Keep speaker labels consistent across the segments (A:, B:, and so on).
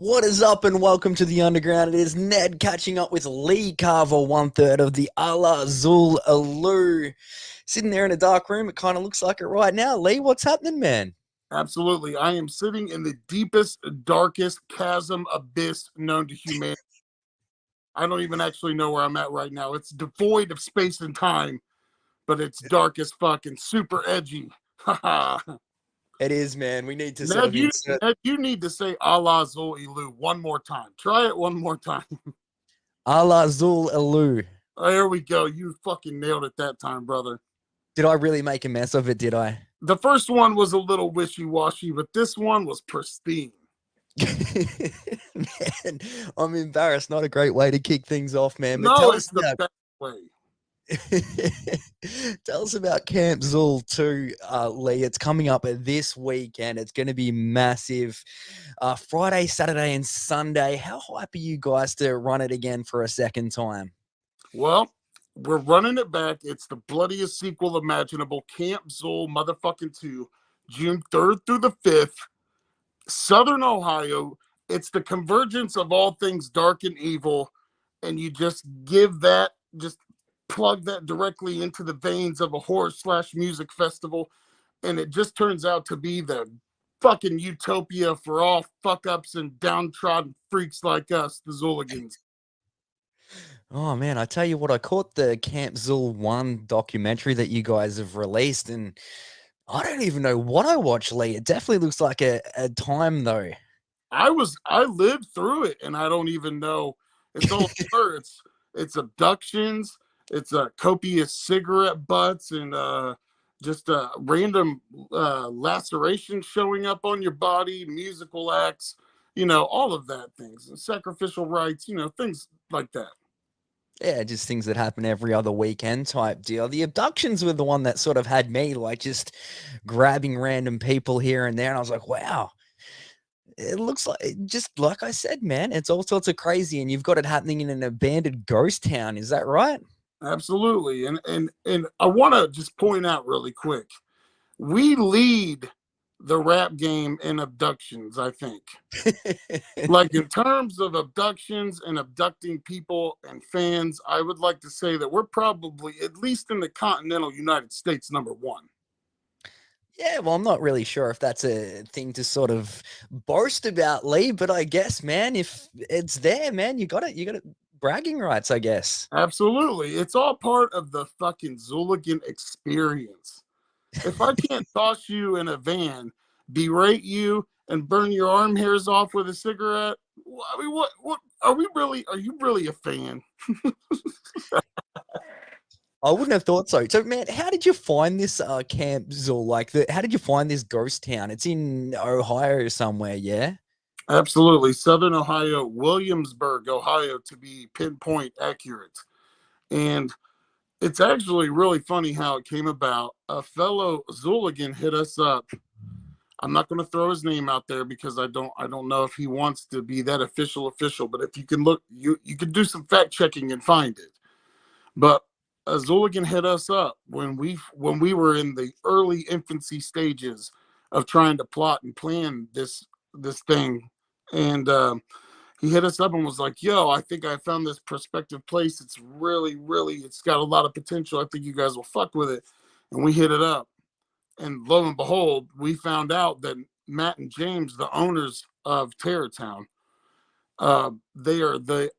A: What is up and welcome to the Underground. It is Ned catching up with Lee Carver, one third of the Alla Xul Elu. Sitting there in a dark room, it kind of looks like it right now. Lee, what's happening, man?
B: Absolutely. I am sitting in the deepest, darkest chasm abyss known to humanity. I don't even actually know where I'm at right now. It's devoid of space and time, but it's dark as fuck and super edgy.
A: It is, man. We need to sort
B: Ned,
A: of insert
B: you need to say Allah Zul Elu one more time. Try it one more time.
A: Alla Xul Elu.
B: There we go. You fucking nailed it that time, brother.
A: Did I really make a mess of it, did I?
B: The first one was a little wishy-washy, but this one was pristine.
A: Man, I'm embarrassed. Not a great way to kick things off, man. But
B: No,
A: tell
B: it's
A: us
B: the
A: about
B: best way.
A: Tell us about Camp Xul too, Lee. It's coming up this weekend. It's going to be massive. Friday, Saturday, and Sunday. How hype are you guys to run it again for a second time?
B: Well, we're running it back. It's the bloodiest sequel imaginable. Camp Xul motherfucking 2, June 3rd through the 5th, Southern Ohio. It's the convergence of all things dark and evil. And you just plug that directly into the veins of a horror/music festival. And it just turns out to be the fucking utopia for all fuck ups and downtrodden freaks like us, the Zuligans.
A: Oh man, I tell you what, I caught the Camp Xul 1 documentary that you guys have released, and I don't even know what I watched, Lee. It definitely looks like a time though.
B: I lived through it, and I don't even know. It's all blur. It's abductions. It's copious cigarette butts and just random lacerations showing up on your body, musical acts, all of that things, and sacrificial rites, things like that.
A: Yeah, just things that happen every other weekend type deal. The abductions were the one that sort of had me like just grabbing random people here and there. And I was like, wow, it looks like just like I said, man, it's all sorts of crazy. And you've got it happening in an abandoned ghost town. Is that right?
B: Absolutely, and I want to just point out really quick, we lead the rap game in abductions, I think. Like in terms of abductions and abducting people and fans, I would like to say that we're probably, at least in the continental United States, number one.
A: Yeah, well, I'm not really sure if that's a thing to sort of boast about, Lee, but I guess, man, if it's there, man, you got it bragging rights, I guess.
B: Absolutely. It's all part of the fucking Zooligan experience. If I can't toss you in a van, berate you, and burn your arm hairs off with a cigarette, I mean, what are you really a fan?
A: I wouldn't have thought so. So, man, how did you find this Camp Xul? How did you find this ghost town? It's in Ohio somewhere, yeah?
B: Absolutely. Southern Ohio, Williamsburg, Ohio, to be pinpoint accurate. And it's actually really funny how it came about. A fellow Zooligan hit us up. I'm not going to throw his name out there because I don't know if he wants to be that official, but if you can look, you can do some fact checking and find it. But a Zooligan hit us up when we were in the early infancy stages of trying to plot and plan this thing. And he hit us up and was like, yo, I think I found this prospective place. It's really, really, it's got a lot of potential. I think you guys will fuck with it. And we hit it up. And lo and behold, we found out that Matt and James, the owners of Terror Town, they are they're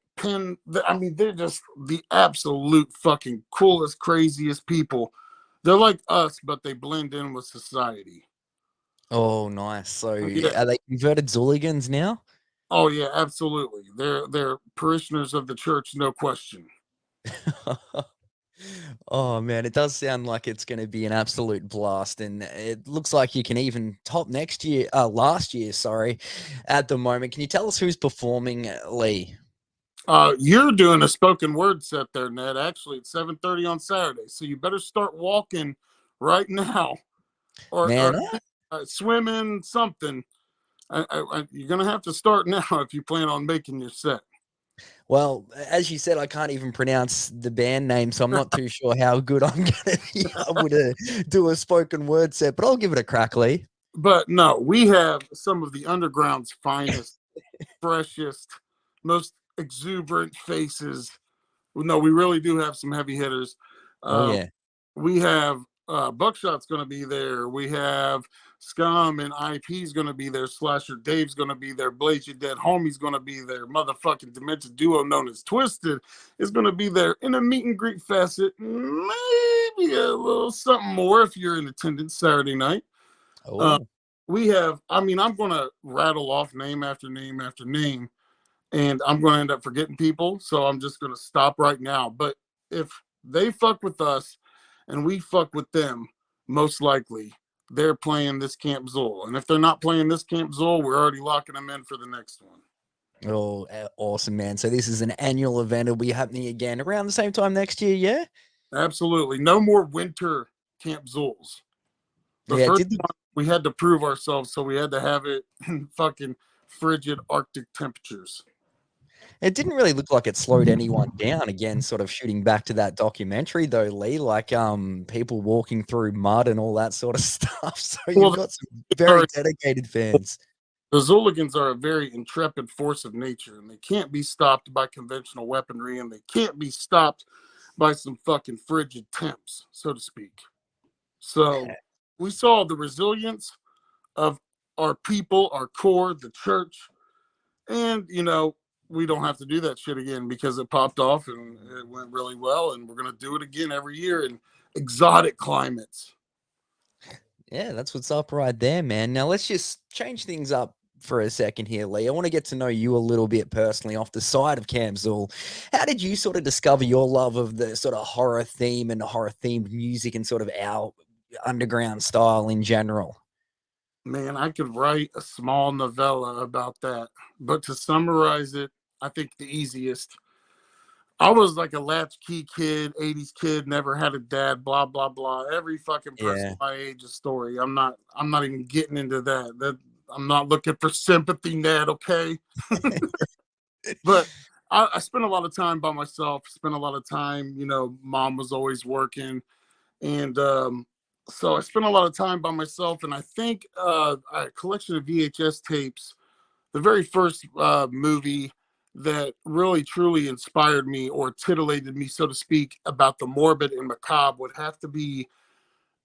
B: just the absolute fucking coolest, craziest people. They're like us, but they blend in with society.
A: Oh, nice. So,
B: Yeah.
A: are they converted Zooligans now?
B: Oh yeah, absolutely. They're parishioners of the church, no question.
A: Oh man, it does sound like it's going to be an absolute blast, and it looks like you can even top last year, sorry, at the moment. Can you tell us who's performing, Lee?
B: You're doing a spoken word set there, Ned. Actually, it's 7:30 on Saturday, so you better start walking right now, or
A: Man,
B: swimming, something. You're gonna have to start now if you plan on making your set.
A: well, as you said, I can't even pronounce the band name, so I'm not too sure how good I'm going to be able to do a spoken word set, but I'll give it a crack, Lee.
B: But no, we have some of the underground's finest freshest, most exuberant faces. No, we really do have some heavy hitters.
A: Oh
B: Um,
A: yeah.
B: we have Buckshot's going to be there. We have Scum and IP's going to be there. Slasher Dave's going to be there. Blaze Your Dead Homie's going to be there. Motherfucking Demented Duo known as Twiztid is going to be there in a meet and greet facet. Maybe a little something more if you're in attendance Saturday night.
A: Oh.
B: We have, I mean, I'm going to rattle off name after name after name, and I'm going to end up forgetting people. So I'm just going to stop right now. But if they fuck with us and we fuck with them, most likely they're playing this Camp Xul. And if they're not playing this Camp Xul, we're already locking them in for the next one.
A: Oh, awesome, man. So this is an annual event. It'll be happening again around the same time next year, yeah?
B: Absolutely. No more winter Camp Xuls. The
A: Yeah,
B: first one, we had to prove ourselves, so we had to have it in fucking frigid Arctic temperatures.
A: it didn't really look like it slowed anyone down. Again, sort of shooting back to that documentary though, Lee, like people walking through mud and all that sort of stuff. So you've got some very dedicated fans.
B: The Zuligans are a very intrepid force of nature, and they can't be stopped by conventional weaponry, and they can't be stopped by some fucking frigid temps, so to speak. So we saw the resilience of our people, our core, the church, and we don't have to do that shit again because it popped off and it went really well, and we're gonna do it again every year in exotic climates.
A: Yeah, that's what's up right there, man. Now let's just change things up for a second here, Lee. I want to get to know you a little bit personally off the side of Camp Xul. How did you sort of discover your love of the sort of horror theme and horror themed music and sort of our underground style in general?
B: Man, I could write a small novella about that, but to summarize it, I think the easiest. I was like a latchkey kid, 80s kid, never had a dad, blah blah blah. Every fucking person
A: Yeah.
B: my age is story. I'm not even getting into that. I'm not looking for sympathy, Ned, okay? But I spent a lot of time by myself, spent a lot of time, mom was always working. And so I spent a lot of time by myself. And I think a collection of VHS tapes, the very first movie that really truly inspired me or titillated me, so to speak, about the morbid and macabre would have to be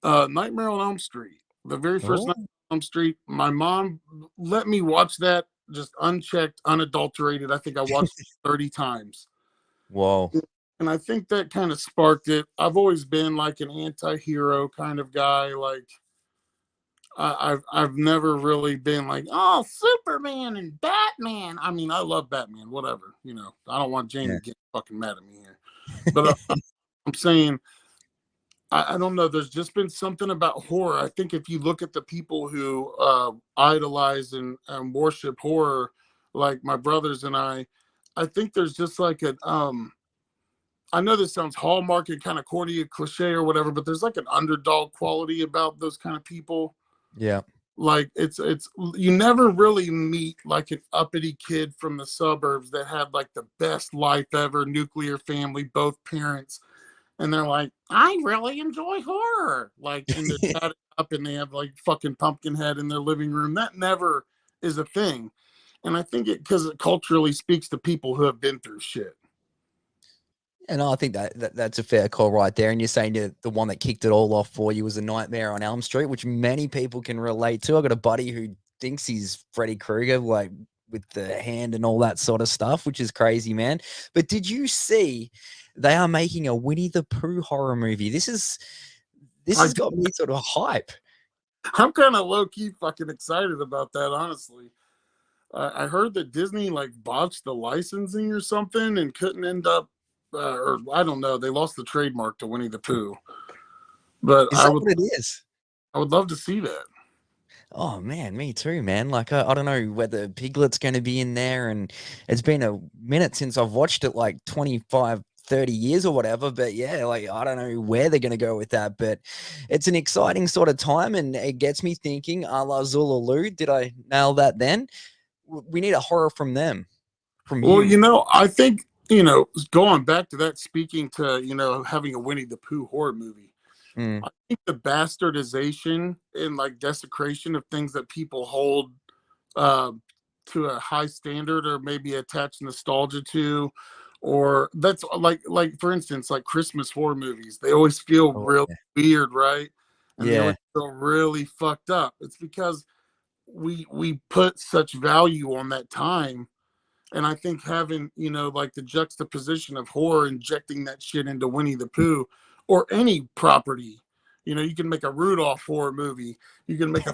B: Nightmare on Elm Street. The very first Nightmare on Elm Street. My mom let me watch that just unchecked, unadulterated. I think I watched it 30 times.
A: Whoa.
B: And I think that kind of sparked it. I've always been like an anti-hero kind of guy. Like I've never really been like, oh, Superman and Batman. I mean, I love Batman, whatever. I don't want Jamie to get fucking mad at me here. But I'm saying, I don't know. There's just been something about horror. I think if you look at the people who idolize and worship horror, like my brothers and I think there's just like a I know this sounds hallmark and kind of corny and cliche or whatever, but there's like an underdog quality about those kind of people.
A: Yeah.
B: Like it's you never really meet like an uppity kid from the suburbs that had like the best life ever, nuclear family, both parents, and they're like, I really enjoy horror. Like, and they're tatted up and they have like fucking Pumpkinhead in their living room. That never is a thing. And I think because it culturally speaks to people who have been through shit.
A: And I think that's a fair call right there. And you're saying that the one that kicked it all off for you was A Nightmare on Elm Street, which many people can relate to. I got a buddy who thinks he's Freddy Krueger, like with the hand and all that sort of stuff, which is crazy, man. But did you see they are making a Winnie the Pooh horror movie? This has got me sort of hype.
B: I'm kind of low key fucking excited about that, honestly. I heard that Disney like botched the licensing or something and couldn't end up, or I don't know, they lost the trademark to Winnie the Pooh. But
A: Is that what it is?
B: I would love to see that.
A: Oh man, me too, man. Like I don't know whether Piglet's going to be in there, and it's been a minute since I've watched it, like 25, 30 years or whatever. But yeah, like I don't know where they're going to go with that. But it's an exciting sort of time, and it gets me thinking. Alla Xul Elu, did I nail that? Then we need a horror from them, from
B: Well,
A: you.
B: I think going back to that, speaking to having a Winnie the Pooh horror movie. I think the bastardization and like desecration of things that people hold to a high standard or maybe attach nostalgia to, or that's like for instance, like Christmas horror movies. They always feel
A: Oh,
B: real weird, right? And they
A: yeah.
B: always feel really fucked up. It's because we put such value on that time. And I think having, like the juxtaposition of horror, injecting that shit into Winnie the Pooh or any property, you can make a Rudolph horror movie. You can make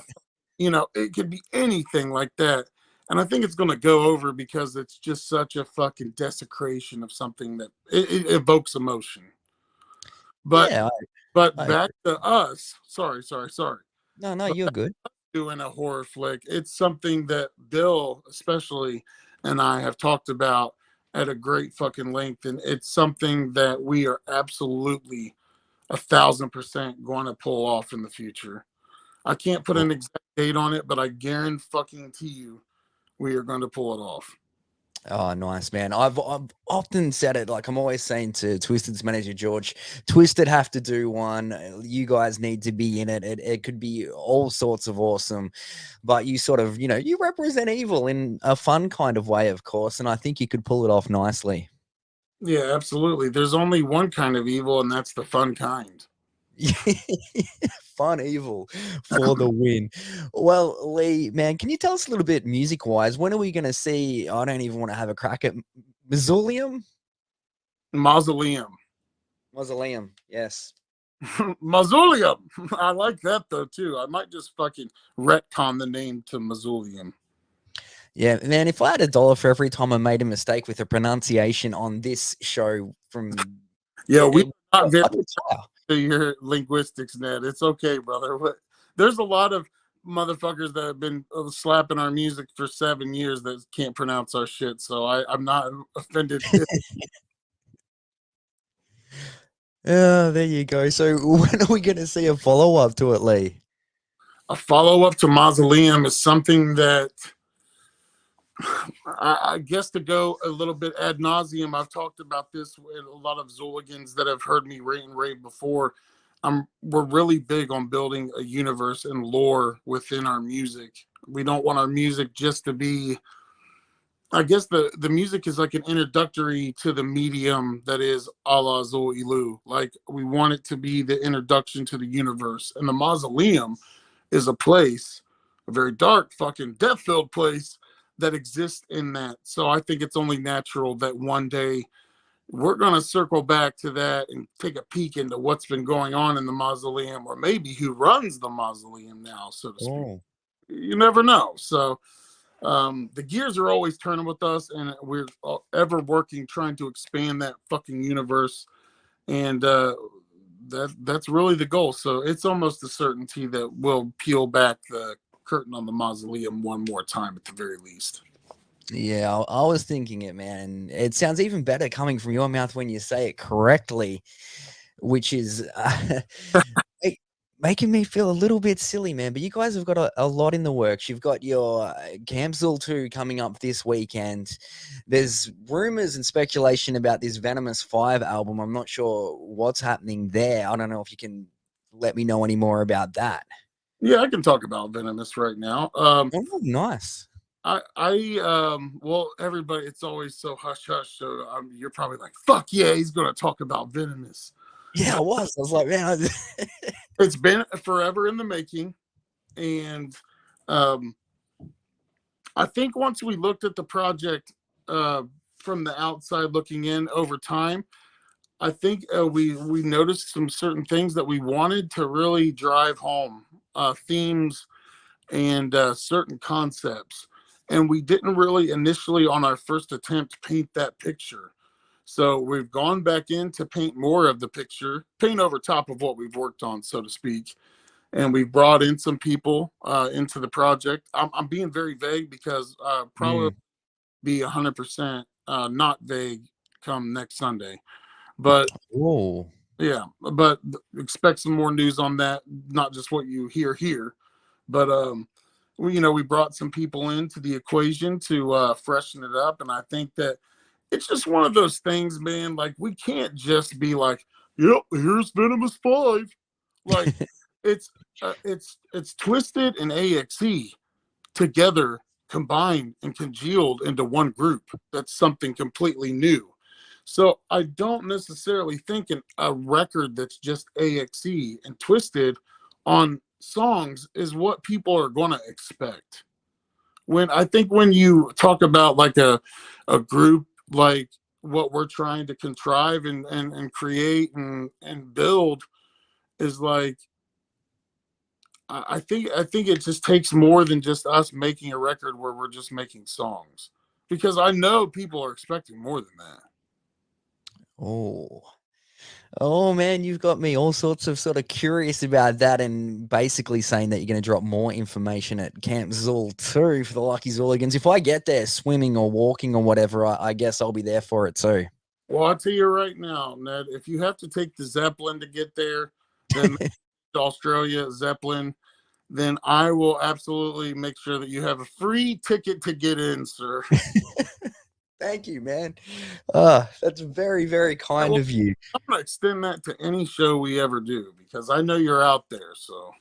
B: it could be anything like that. And I think it's going to go over because it's just such a fucking desecration of something that it evokes emotion. But,
A: Yeah.
B: but
A: I
B: back
A: agree.
B: to us. Sorry.
A: No, no,
B: But
A: you're good.
B: doing a horror flick, it's something that Bill, especially, and I have talked about at a great fucking length. And it's something that we are absolutely 1,000% going to pull off in the future. I can't put an exact date on it, but I guarantee you we are going to pull it off.
A: Oh, nice, man. I've often said it. Like I'm always saying to Twiztid's manager George, Twiztid have to do one. You guys need to be in it. It could be all sorts of awesome, but you sort of, you represent evil in a fun kind of way, of course, and I think you could pull it off nicely.
B: Yeah, absolutely. There's only one kind of evil, and that's the fun kind.
A: Fun evil for the win. Well, Lee, man, can you tell us a little bit music wise? When are we going to see? I don't even want to have a crack at Mausoleum.
B: Mausoleum.
A: Mausoleum, yes.
B: Mausoleum. I like that though too. I might just fucking retcon the name to Mausoleum.
A: Yeah, man, if I had $1 for every time I made a mistake with the pronunciation on this show from
B: Yeah, we are not very
A: I'd retire.
B: to your linguistics, Ned. It's okay, brother. There's a lot of motherfuckers that have been slapping our music for 7 years that can't pronounce our shit. So I'm not offended.
A: Oh, there you go. So when are we going to see a follow-up to it, Lee?
B: A follow up to Mausoleum is something that I guess to go a little bit ad nauseum. I've talked about this with a lot of Zooligans that have heard me rant and rave before. We're really big on building a universe and lore within our music. We don't want our music just to be, I guess the music is like an introductory to the medium that is Alla Xul Elu. Like we want it to be the introduction to the universe. And the Mausoleum is a place, a very dark, fucking death-filled place that exists in that. So I think it's only natural that one day we're going to circle back to that and take a peek into what's been going on in the Mausoleum, or maybe who runs the Mausoleum now, so to speak.
A: Oh.
B: You never know. So the gears are always turning with us, and we're ever working, trying to expand that fucking universe. And that's really the goal. So it's almost a certainty that we'll peel back the curtain on the Mausoleum one more time at the very least.
A: Yeah, I was thinking it, man. It sounds even better coming from your mouth when you say it correctly, which is making me feel a little bit silly, man. But you guys have got a lot in the works. You've got your Camp Xul 2 coming up this weekend. There's rumors and speculation about this Venomous 5 album. I'm not sure what's happening there. I don't know if you can let me know any more about that.
B: Yeah, I can talk about Venomous right now.
A: Oh, nice.
B: Well, everybody, it's always so hush hush. So you're probably like, fuck yeah, he's going to talk about Venomous.
A: Yeah, I was. I was like, man.
B: It's been forever in the making. And I think once we looked at the project from the outside looking in over time, I think we noticed some certain things that we wanted to really drive home, themes and certain concepts. And we didn't really initially on our first attempt paint that picture. So we've gone back in to paint more of the picture, paint over top of what we've worked on, so to speak. And we've brought in some people into the project. I'm being very vague because probably be 100% not vague come next Sunday. But
A: Oh.
B: yeah, but expect some more news on that, not just what you hear here. But we brought some people into the equation to freshen it up, and I think that it's just one of those things, man. Like we can't just be like, "Yep, here's Venomous Five." Like it's Twiztid and AXE together combined and congealed into one group. That's something completely new. So I don't necessarily think a record that's just AXE and Twiztid on songs is what people are going to expect. When you talk about like a group like what we're trying to contrive and create and build is like I think it just takes more than just us making a record where we're just making songs, because I know people are expecting more than that.
A: Oh. Oh man, you've got me all sorts of sort of curious about that, and basically saying that you're going to drop more information at Camp Xul too for the Lucky Zooligans. If I get there swimming or walking or whatever, I guess I'll be there for it too.
B: Well, I'll tell you right now, Ned, if you have to take the Zeppelin to get there, then Australia Zeppelin, then I will absolutely make sure that you have a free ticket to get in, sir.
A: Thank you, man. That's very, very kind of you.
B: I'm going to extend that to any show we ever do, because I know you're out there. So,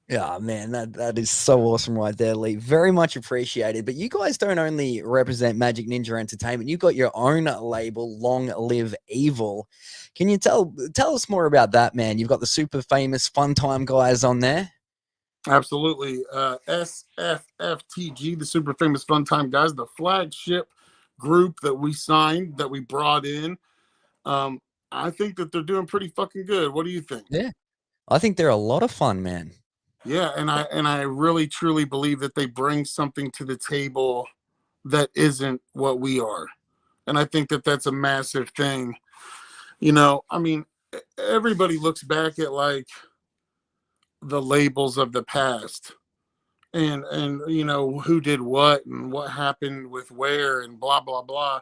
A: Yeah, man, that is so awesome right there, Lee. Very much appreciated. But you guys don't only represent Magic Ninja Entertainment, you've got your own label, Long Live Evil. Can you tell us more about that, man? You've got the super famous Fun Time guys on there.
B: absolutely. SFFTG, the Super Famous Fun Time Guys, the flagship group that we signed, that we brought in. I think that they're doing pretty fucking good. What do you think?
A: Yeah, I think they're a lot of fun, man.
B: Yeah, and I really truly believe that they bring something to the table that isn't what we are. And I think that that's a massive thing. I mean, everybody looks back at like the labels of the past, and who did what and what happened with where and blah blah blah.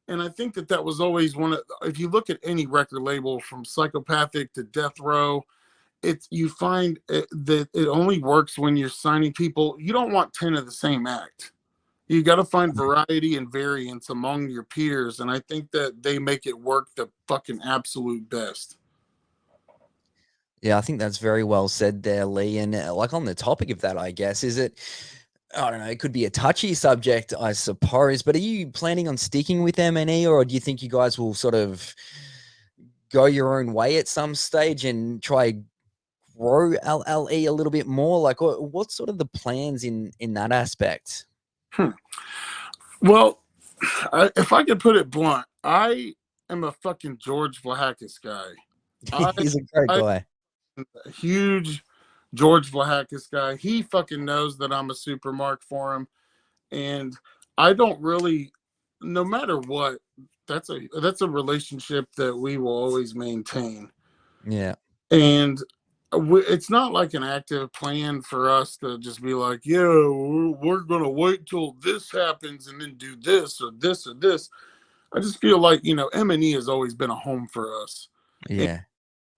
B: And I think that was always if you look at any record label from Psychopathic to Death Row, you find that it only works when you're signing people. You don't want 10 of the same act. You got to find variety and variance among your peers, and I think that they make it work the fucking absolute best.
A: Yeah, I think that's very well said there, Lee. And like on the topic of that, I guess, I don't know, it could be a touchy subject, I suppose, but are you planning on sticking with M&E, or do you think you guys will sort of go your own way at some stage and try grow LLE a little bit more? Like, what's sort of the plans in that aspect?
B: Well, if I could put it blunt, I am a fucking George Vlahakis guy.
A: He's a great guy.
B: A huge George Vlahakis guy. He fucking knows that I'm a super mark for him, and I don't really, no matter what, that's a relationship that we will always maintain.
A: Yeah,
B: and it's not like an active plan for us to just be like, yeah, we're gonna wait till this happens and then do this or this or this. I just feel like M&E has always been a home for us.
A: yeah.
B: And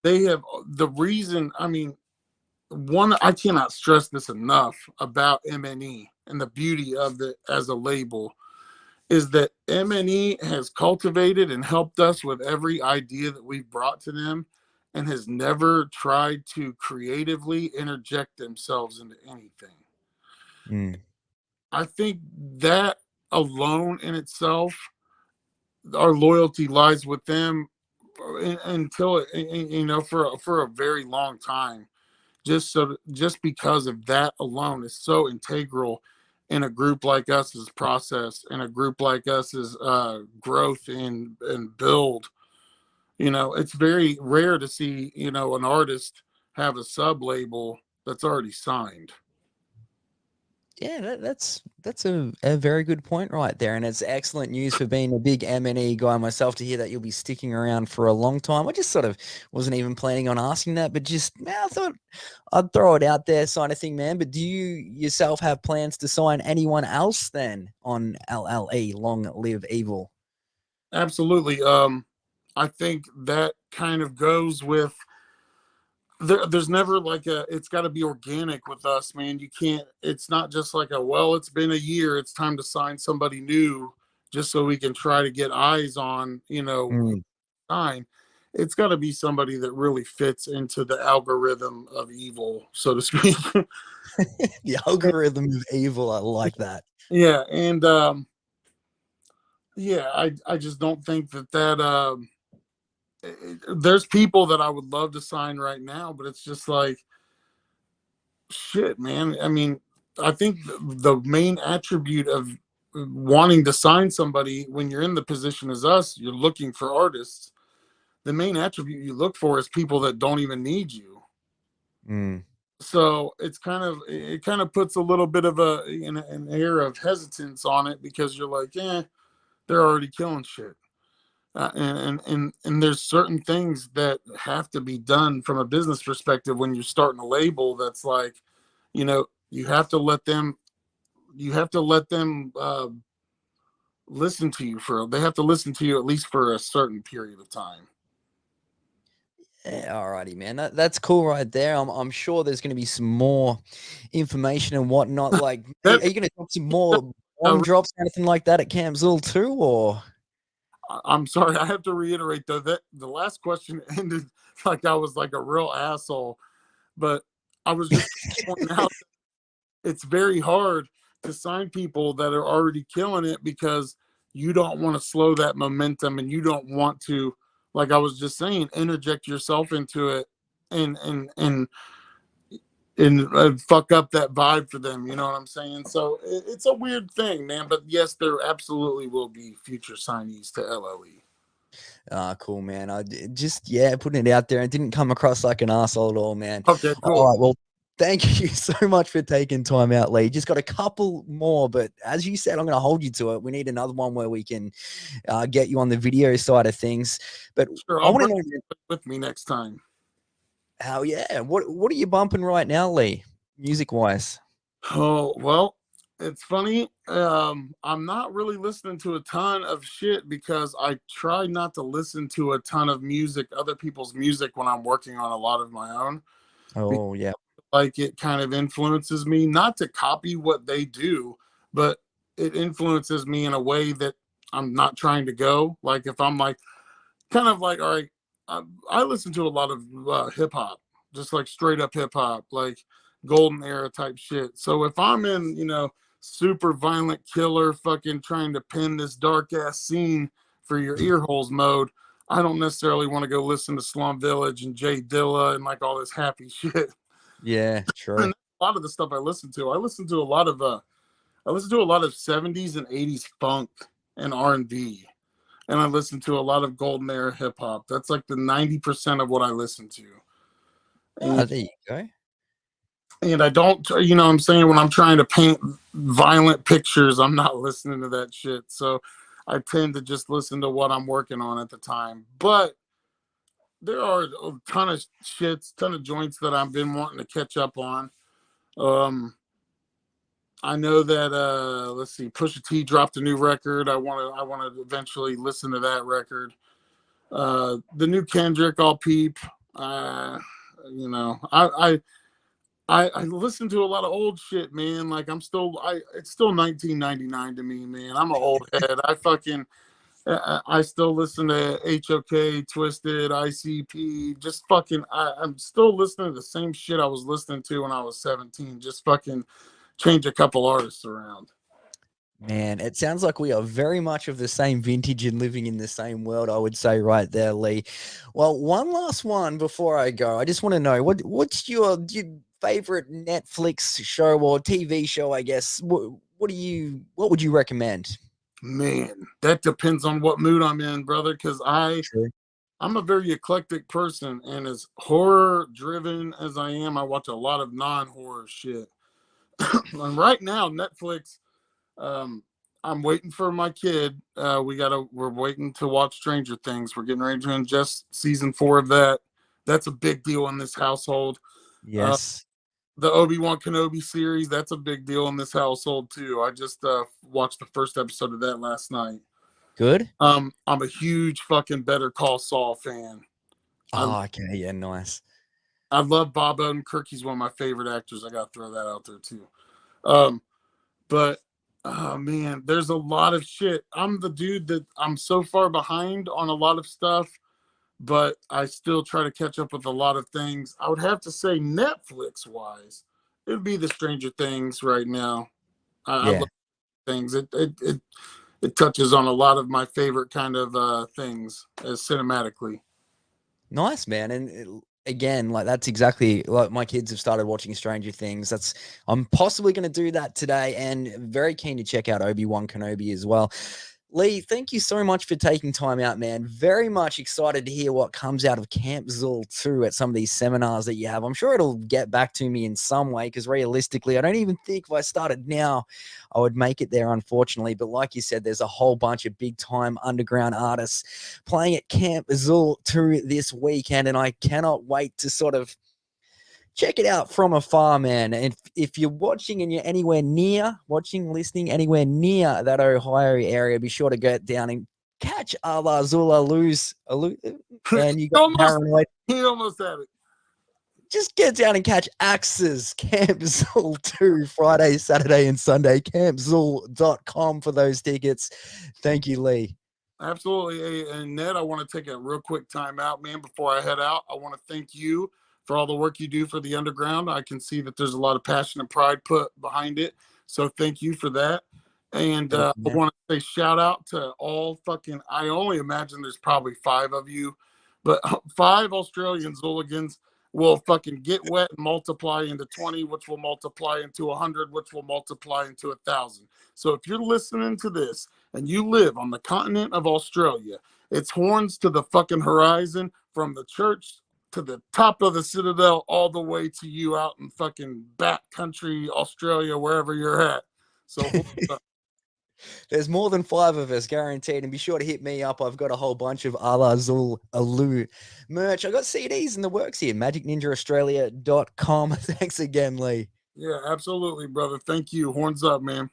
B: they have the reason. I mean, I cannot stress this enough about M&E and the beauty of it as a label is that M&E has cultivated and helped us with every idea that we've brought to them, and has never tried to creatively interject themselves into anything.
A: Mm.
B: I think that alone in itself, our loyalty lies with them until for a very long time. Just because of that alone is so integral in a group like us's process, and a group like us's growth and build. It's very rare to see an artist have a sub label that's already signed.
A: Yeah, that's a very good point right there, and it's excellent news for being a big M&E guy myself to hear that you'll be sticking around for a long time. I just sort of wasn't even planning on asking that, but just I thought I'd throw it out there, kind of thing, man. But do you yourself have plans to sign anyone else then on LLE, Long Live Evil?
B: Absolutely. I think that kind of goes with there's never like it's got to be organic with us, man. You can't, it's not just like it's been a year, it's time to sign somebody new just so we can try to get eyes on,
A: Mm.
B: sign. it's got to be somebody that really fits into the algorithm of evil, so to speak.
A: The algorithm of evil. I like that.
B: Yeah, and yeah, I just don't think that there's people that I would love to sign right now, but it's just like shit, man. I mean, I think the main attribute of wanting to sign somebody when you're in the position as us, you're looking for artists. The main attribute you look for is people that don't even need you.
A: Mm.
B: So it kind of puts a little bit of an air of hesitance on it because you're like, they're already killing shit. And there's certain things that have to be done from a business perspective when you're starting a label. That's like, you have to let them listen to you they have to listen to you at least for a certain period of time.
A: Yeah, alrighty, man. That's cool right there. I'm sure there's going to be some more information and whatnot. Like, are
B: That
A: you going to drop some more
B: uh,
A: bomb drops or anything like that at Camp Xul too, or?
B: I'm sorry, I have to reiterate though that the last question ended like I was like a real asshole, but I was just pointing out that it's very hard to sign people that are already killing it because you don't want to slow that momentum and you don't want to, like I was just saying, interject yourself into it and fuck up that vibe for them. You know what I'm saying? So it's a weird thing, man. But yes, there absolutely will be future signees to LLE.
A: Ah, cool, man. Just, yeah, putting it out there. It didn't come across like an asshole at all, man.
B: Okay, cool.
A: All right, well, thank you so much for taking time out, Lee. Just got a couple more, but as you said, I'm going to hold you to it. We need another one where we can get you on the video side of things. But
B: Sure,
A: I
B: I'll
A: want to
B: bring
A: know,
B: it with me next time.
A: how, yeah, what are you bumping right now, Lee, music wise?
B: Oh, well, it's funny. I'm not really listening to a ton of shit because I try not to listen to a ton of music, other people's music, when I'm working on a lot of my own.
A: Oh, yeah.
B: Like it kind of influences me, not to copy what they do, but it influences me in a way that I'm not trying to go. Like if I'm like, kind of like, all right, I listen to a lot of hip hop, just like straight up hip hop, like golden era type shit. So if I'm in, super violent killer fucking trying to pin this dark ass scene for your ear holes mode, I don't necessarily want to go listen to Slum Village and Jay Dilla and like all this happy shit.
A: Yeah, true.
B: And a lot of the stuff I listen to a lot of 70s and 80s funk and R&B, and I listen to a lot of golden era hip hop. That's like the 90% of what I listen to.
A: Ah,
B: And,
A: there you go.
B: and I don't, what I'm saying, when I'm trying to paint violent pictures, I'm not listening to that shit. So I tend to just listen to what I'm working on at the time. But there are a ton of joints that I've been wanting to catch up on. Um, I know that let's see, Pusha T dropped a new record. I want to eventually listen to that record. The new Kendrick, I'll peep. Uh, you know, I listen to a lot of old shit, man. Like it's still 1999 to me, man. I'm an old head. I still listen to HOK, Twiztid, ICP. Just fucking, I'm still listening to the same shit I was listening to when I was 17. Just fucking change a couple artists around.
A: Man, it sounds like we are very much of the same vintage and living in the same world, I would say right there, Lee. Well, one last one before I go. I just want to know what's your favorite Netflix show or TV show, I guess. What would you recommend?
B: Man, that depends on what mood I'm in, brother. Because
A: True.
B: I'm a very eclectic person, and as horror driven as I am, I watch a lot of non-horror shit. And right now, Netflix, um, I'm waiting for my kid. We're waiting to watch Stranger Things. We're getting ready to ingest season 4 of that. That's a big deal in this household. Uh,
A: Yes.
B: the Obi-Wan Kenobi series, that's a big deal in this household too. I just watched the first episode of that last night.
A: Good.
B: I'm a huge fucking Better Call Saul fan. I
A: Oh, okay. Yeah, nice.
B: I love Bob Odenkirk. He's one of my favorite actors. I got to throw that out there too. Um, but oh man, there's a lot of shit. I'm the dude that I'm so far behind on a lot of stuff but I still try to catch up with a lot of things. I would have to say Netflix wise, it'd be the Stranger Things right now. I
A: Yeah.
B: love things. It touches on a lot of my favorite kind of things as cinematically.
A: Nice, man. And again, like that's exactly like my kids have started watching Stranger Things. I'm possibly going to do that today, and very keen to check out Obi-Wan Kenobi as well. Lee, thank you so much for taking time out, man. Very much excited to hear what comes out of Camp Xul too at some of these seminars that you have. I'm sure it'll get back to me in some way because realistically, I don't even think if I started now, I would make it there, unfortunately. But like you said, there's a whole bunch of big time underground artists playing at Camp Xul too this weekend, and I cannot wait to sort of check it out from afar, man. And if you're watching and you're anywhere near, listening anywhere near that Ohio area, be sure to get down and catch Alla Xul Elu, and you got
B: almost,
A: paranoid.
B: he almost had it.
A: Just get down and catch Axe's Camp Xul 2 Friday, Saturday, and Sunday. CampXul.com for those tickets. Thank you, Lee.
B: Absolutely. And Ned, I want to take a real quick time out, man, before I head out. I want to thank you for all the work you do for the underground. I can see that there's a lot of passion and pride put behind it. So thank you for that. And I want to say shout out to all fucking, I only imagine there's probably 5 of you, but 5 Australian Zuligans will fucking get wet and multiply into 20, which will multiply into 100, which will multiply into 1,000. So if you're listening to this and you live on the continent of Australia, it's horns to the fucking horizon from the church to the top of the Citadel all the way to you out in fucking back country Australia, wherever you're at. So
A: there's more than 5 of us guaranteed, and be sure to hit me up. I've got a whole bunch of Alla Xul Elu merch. I got CDs in the works here, magicninjaaustralia.com. Thanks again, Lee.
B: Yeah, absolutely, brother. Thank you. Horns up, man.